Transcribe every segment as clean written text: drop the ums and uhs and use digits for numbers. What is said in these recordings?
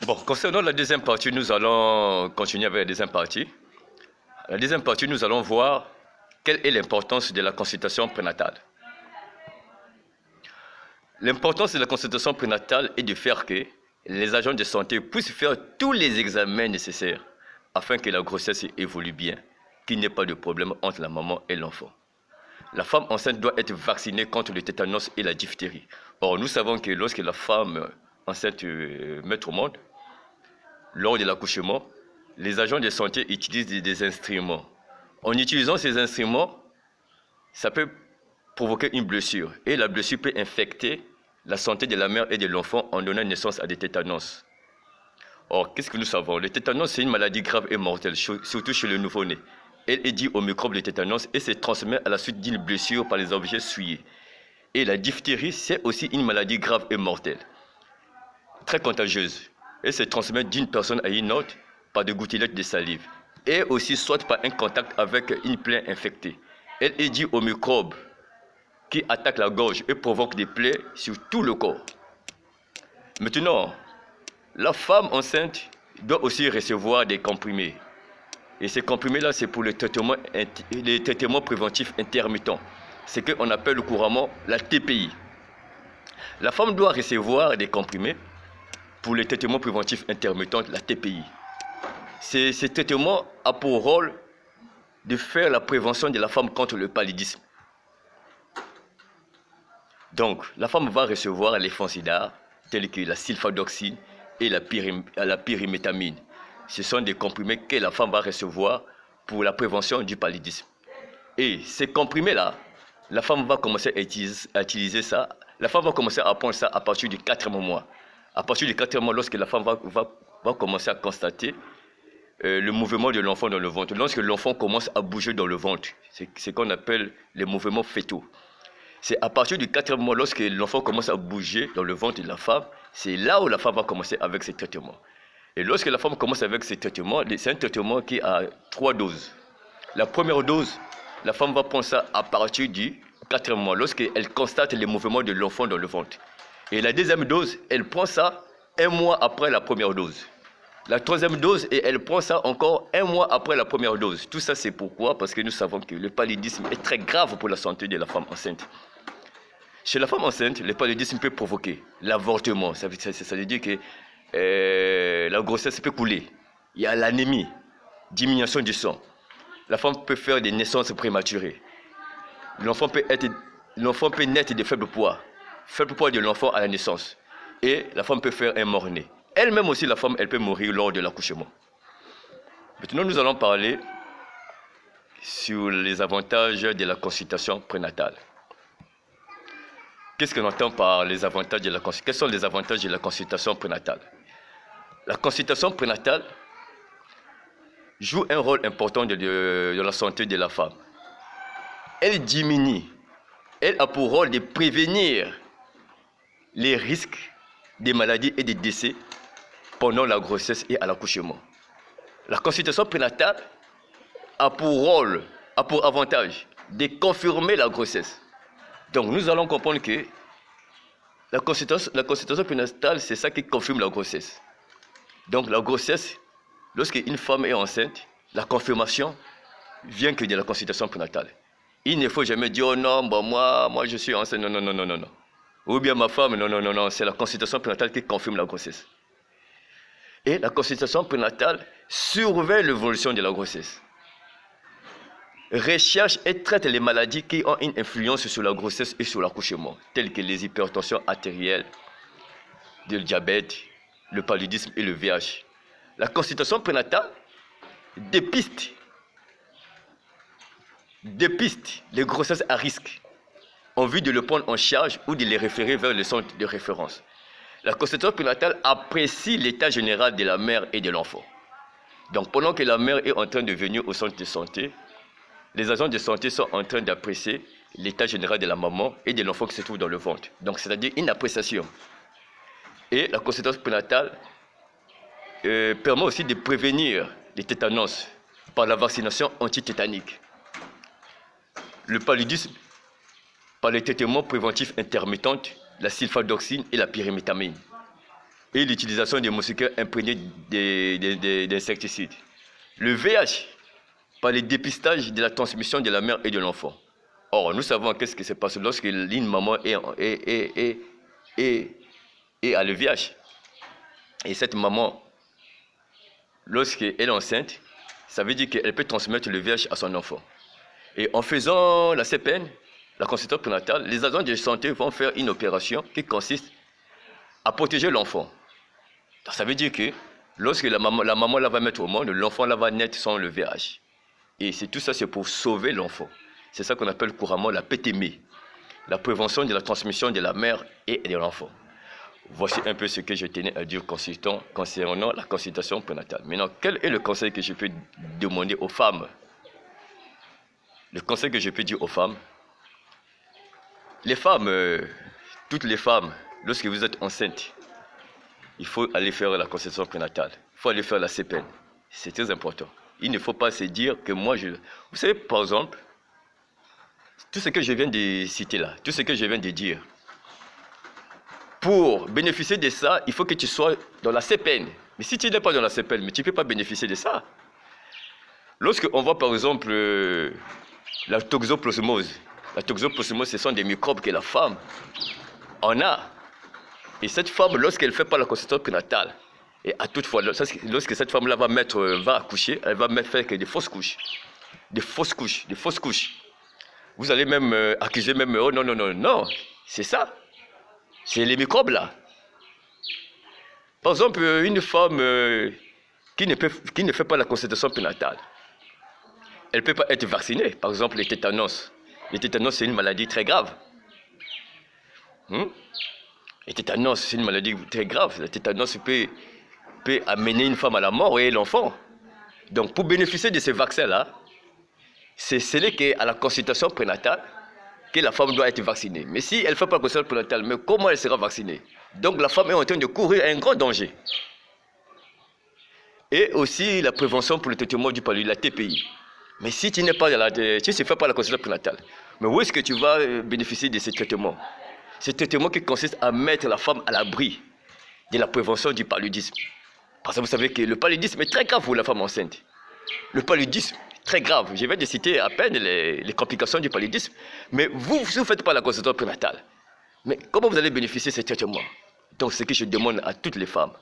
Bon, concernant la deuxième partie, nous allons continuer avec la deuxième partie. La deuxième partie, nous allons voir quelle est l'importance de la consultation prénatale. L'importance de la consultation prénatale est de faire que les agents de santé puissent faire tous les examens nécessaires afin que la grossesse évolue bien, qu'il n'y ait pas de problème entre la maman et l'enfant. La femme enceinte doit être vaccinée contre le tétanos et la diphtérie. Or, nous savons que lorsque la femme enceinte met au monde, lors de l'accouchement, les agents de santé utilisent des instruments. En utilisant ces instruments, ça peut provoquer une blessure. Et la blessure peut infecter la santé de la mère et de l'enfant en donnant naissance à des tétanos. Or, qu'est-ce que nous savons? Le tétanos, c'est une maladie grave et mortelle, surtout chez le nouveau-né. Elle est due au microbe de tétanos et se transmet à la suite d'une blessure par les objets souillés. Et la diphtérie, c'est aussi une maladie grave et mortelle, très contagieuse. Elle se transmet d'une personne à une autre par des gouttelettes de salive et aussi soit par un contact avec une plaie infectée. Elle est due au microbe qui attaque la gorge et provoque des plaies sur tout le corps. Maintenant, la femme enceinte doit aussi recevoir des comprimés. Et ces comprimés-là, c'est pour les traitements préventifs intermittents. C'est ce qu'on appelle couramment la TPI. La femme doit recevoir des comprimés pour les traitements préventifs intermittents, la TPI. Ce traitement a pour rôle de faire la prévention de la femme contre le paludisme. Donc, la femme va recevoir les fansidars, tels que la sulfadoxine et la pyrimétamine. Ce sont des comprimés que la femme va recevoir pour la prévention du paludisme. Et ces comprimés-là, la femme va commencer à utiliser ça. La femme va commencer à prendre ça à partir du 4e mois. À partir du 4e mois, lorsque la femme va commencer à constater le mouvement de l'enfant dans le ventre, lorsque l'enfant commence à bouger dans le ventre, c'est ce qu'on appelle les mouvements fœtaux. C'est à partir du 4e mois, lorsque l'enfant commence à bouger dans le ventre de la femme, c'est là où la femme va commencer avec ses traitements. Et lorsque la femme commence avec ces traitements, c'est un traitement qui a 3 doses. La première dose, la femme va prendre ça à partir du 4e mois, lorsqu'elle constate les mouvements de l'enfant dans le ventre. Et la deuxième dose, elle prend ça 1 mois après la première dose. La troisième dose, et elle prend ça encore 1 mois après la première dose. Tout ça, c'est pourquoi? Parce que nous savons que le paludisme est très grave pour la santé de la femme enceinte. Chez la femme enceinte, le paludisme peut provoquer l'avortement. Ça veut dire que la grossesse peut couler. Il y a l'anémie, diminution du sang. La femme peut faire des naissances prématurées. L'enfant peut naître de faible poids de l'enfant à la naissance. Et la femme peut faire un mort-né. Elle-même aussi, la femme, elle peut mourir lors de l'accouchement. Maintenant, nous allons parler sur les avantages de la consultation prénatale. Qu'est-ce qu'on entend par les avantages de la consultation? Quels sont les avantages de la consultation prénatale? La consultation prénatale joue un rôle important de la santé de la femme. Elle diminue, elle a pour rôle de prévenir les risques des maladies et des décès pendant la grossesse et à l'accouchement. La consultation prénatale a pour avantage de confirmer la grossesse. Donc nous allons comprendre que la consultation prénatale, c'est ça qui confirme la grossesse. Donc la grossesse, lorsqu'une femme est enceinte, la confirmation vient que de la consultation prénatale. Il ne faut jamais dire oh non, bon, moi je suis enceinte, non. Ou bien ma femme, non, c'est la consultation prénatale qui confirme la grossesse. Et la consultation prénatale surveille l'évolution de la grossesse. Recherche et traite les maladies qui ont une influence sur la grossesse et sur l'accouchement, telles que les hypertensions artérielles, le diabète, le paludisme et le VIH. La consultation prénatale dépiste les grossesses à risque en vue de le prendre en charge ou de les référer vers le centre de référence. La consultation prénatale apprécie l'état général de la mère et de l'enfant. Donc pendant que la mère est en train de venir au centre de santé, les agents de santé sont en train d'apprécier l'état général de la maman et de l'enfant qui se trouve dans le ventre. Donc c'est-à-dire une appréciation. Et la consultation prénatale permet aussi de prévenir les tétanos par la vaccination antitétanique. Le paludisme par les traitements préventifs intermittents, la sulfadoxine et la pyrimétamine. et l'utilisation des moustiquaires imprégnés d'insecticides. Le VIH, par le dépistage de la transmission de la mère et de l'enfant. Or, nous savons qu'est-ce qui se passe lorsque une maman a le VIH. Et cette maman, lorsqu'elle est enceinte, ça veut dire qu'elle peut transmettre le VIH à son enfant. Et en faisant la CPN, la consultation prénatale, les agents de santé vont faire une opération qui consiste à protéger l'enfant. Ça veut dire que lorsque la maman la va mettre au monde, l'enfant la va naître sans le VIH. Et tout ça, c'est pour sauver l'enfant. C'est ça qu'on appelle couramment la PTM, la prévention de la transmission de la mère et de l'enfant. Voici un peu ce que je tenais à dire concernant la consultation prénatale. Maintenant, quel est le conseil que je peux demander aux femmes? Le conseil que je peux dire aux femmes, les femmes, toutes les femmes, lorsque vous êtes enceinte, il faut aller faire la conception prénatale. Il faut aller faire la CPN. C'est très important. Il ne faut pas se dire que moi, Vous savez, par exemple, tout ce que je viens de citer là, tout ce que je viens de dire, pour bénéficier de ça, il faut que tu sois dans la CPN. Mais si tu n'es pas dans la CPN, mais tu ne peux pas bénéficier de ça. Lorsqu'on voit par exemple la toxoplasmose, ce sont des microbes que la femme en a. Et cette femme, lorsqu'elle ne fait pas la conception prénatale, et à toute fois, lorsque cette femme-là va accoucher, elle va faire que des fausses couches. Des fausses couches. Vous allez même accuser oh non, c'est ça. C'est les microbes là. Par exemple, une femme qui ne fait pas la consultation prénatale, elle ne peut pas être vaccinée. Par exemple, les tétanos. Les tétanos, c'est une maladie très grave. Les tétanos, c'est une maladie très grave. Le tétanos peut amener une femme à la mort et l'enfant. Donc, pour bénéficier de ces vaccins-là, ce n'est qu'à la consultation prénatale que la femme doit être vaccinée. Mais si elle ne fait pas la consultation prénatale, mais comment elle sera vaccinée? Donc, la femme est en train de courir un grand danger. Et aussi la prévention pour le traitement du paludisme, la TPI. Mais si tu n'es pas tu ne fais pas la consultation prénatale, mais où est-ce que tu vas bénéficier de ces traitements? Ces traitements qui consistent à mettre la femme à l'abri de la prévention du paludisme. Parce que vous savez que le paludisme est très grave pour la femme enceinte. Le paludisme est très grave. Je viens de citer à peine les complications du paludisme. Mais vous ne faites pas la consultation prénatale. Mais comment vous allez bénéficier de ces traitements? Donc, ce que je demande à toutes les femmes,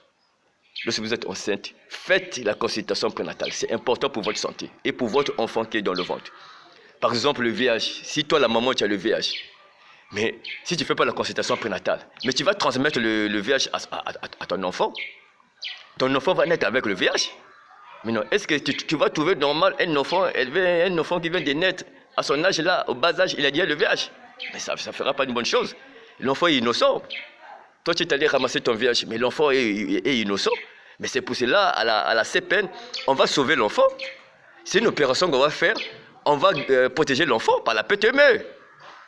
lorsque vous êtes enceinte, faites la consultation prénatale. C'est important pour votre santé et pour votre enfant qui est dans le ventre. Par exemple, le VIH. Si toi, la maman, tu as le VIH, mais si tu ne fais pas la consultation prénatale, mais tu vas transmettre le VIH à ton enfant. Ton enfant va naître avec le VIH. Mais non, est-ce que tu vas trouver normal un enfant qui vient de naître à son âge là, au bas âge, il a déjà le VIH? Mais ça ne fera pas une bonne chose. L'enfant est innocent. Toi, tu es allé ramasser ton VIH, mais l'enfant est innocent. Mais c'est pour cela, à la CPN, on va sauver l'enfant. C'est une opération qu'on va faire. On va protéger l'enfant par la PTM.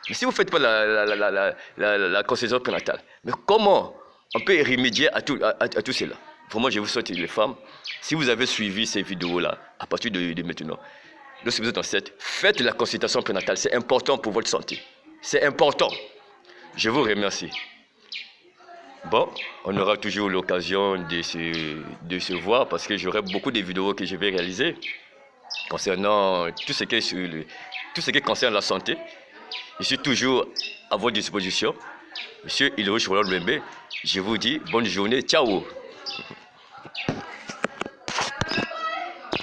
Mais si vous ne faites pas la conception prénatale, mais comment on peut remédier à tout cela? Vraiment, je vous souhaite, les femmes, si vous avez suivi ces vidéos-là, à partir de maintenant, lorsque vous êtes enceinte, faites la consultation prénatale. C'est important pour votre santé. C'est important. Je vous remercie. Bon, on aura toujours l'occasion de se voir parce que j'aurai beaucoup de vidéos que je vais réaliser concernant tout ce qui concerne la santé. Je suis toujours à votre disposition. Monsieur Iloro Choulol Mbembe, je vous dis bonne journée. Ciao.